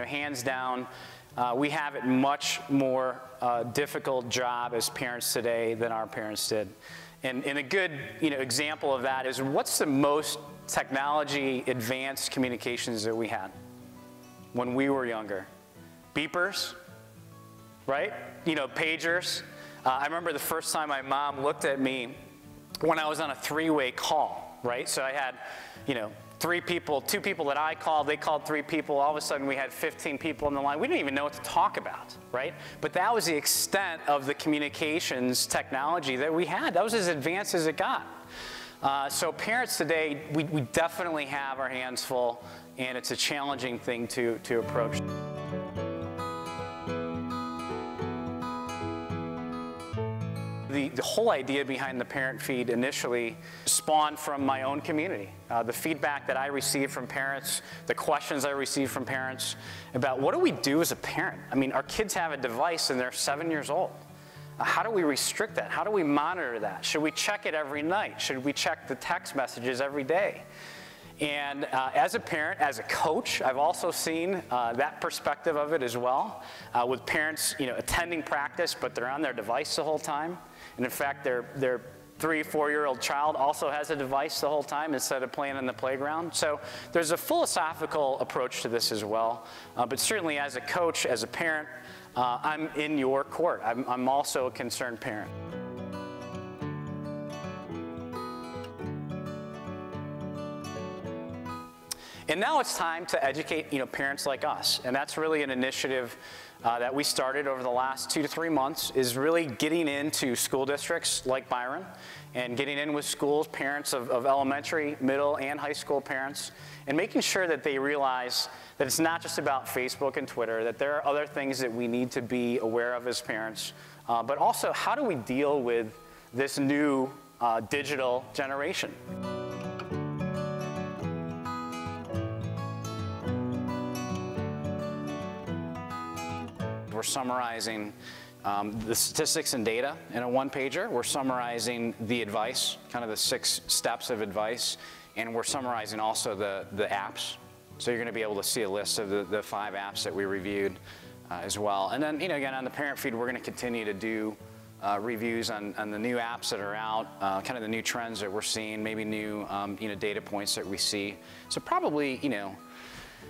hands down, we have it much more difficult job as parents today than our parents did. And a good example of that is, what's the most technology advanced communications that we had when we were younger? Beepers, right? Pagers. I remember the first time my mom looked at me when I was on a three-way call, right? So I had, three people, two people that I called, they called three people. All of a sudden we had 15 people on the line. We didn't even know what to talk about, right? But that was the extent of the communications technology that we had. That was as advanced as it got. So parents today, we definitely have our hands full, and it's a challenging thing to approach. The whole idea behind the parent feed initially spawned from my own community. The feedback that I received from parents, the questions I received from parents about what do we do as a parent? I mean, our kids have a device and they're 7 years old. How do we restrict that? How do we monitor that? Should we check it every night? Should we check the text messages every day? And as a parent, as a coach, I've also seen that perspective of it as well, with parents attending practice, but they're on their device the whole time. And in fact, their 3-4-year-old child also has a device the whole time instead of playing in the playground. So there's a philosophical approach to this as well. But certainly as a coach, as a parent, I'm in your court. I'm also a concerned parent. And now it's time to educate parents like us. And that's really an initiative that we started over the last 2 to 3 months, is really getting into school districts like Byron and getting in with schools, parents of elementary, middle, and high school parents, and making sure that they realize that it's not just about Facebook and Twitter, that there are other things that we need to be aware of as parents, but also how do we deal with this new digital generation. We're summarizing the statistics and data in a one-pager. We're summarizing the advice, kind of the 6 steps of advice, and we're summarizing also the apps. So you're going to be able to see a list of the 5 apps that we reviewed as well. And then, again, on the parent feed, we're going to continue to do reviews on the new apps that are out, kind of the new trends that we're seeing, maybe new data points that we see. So probably,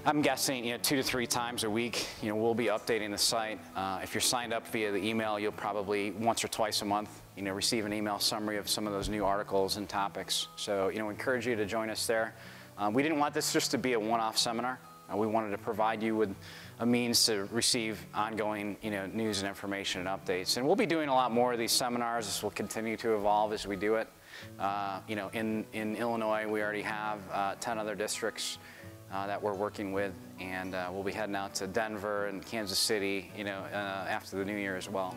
I'm guessing 2 to 3 times a week, we'll be updating the site. If you're signed up via the email, you'll probably once or twice a month, receive an email summary of some of those new articles and topics. So, encourage you to join us there. We didn't want this just to be a one-off seminar. We wanted to provide you with a means to receive ongoing, news and information and updates. And we'll be doing a lot more of these seminars. This will continue to evolve as we do it. In Illinois, we already have 10 other districts that we're working with, and we'll be heading out to Denver and Kansas City, after the new year as well.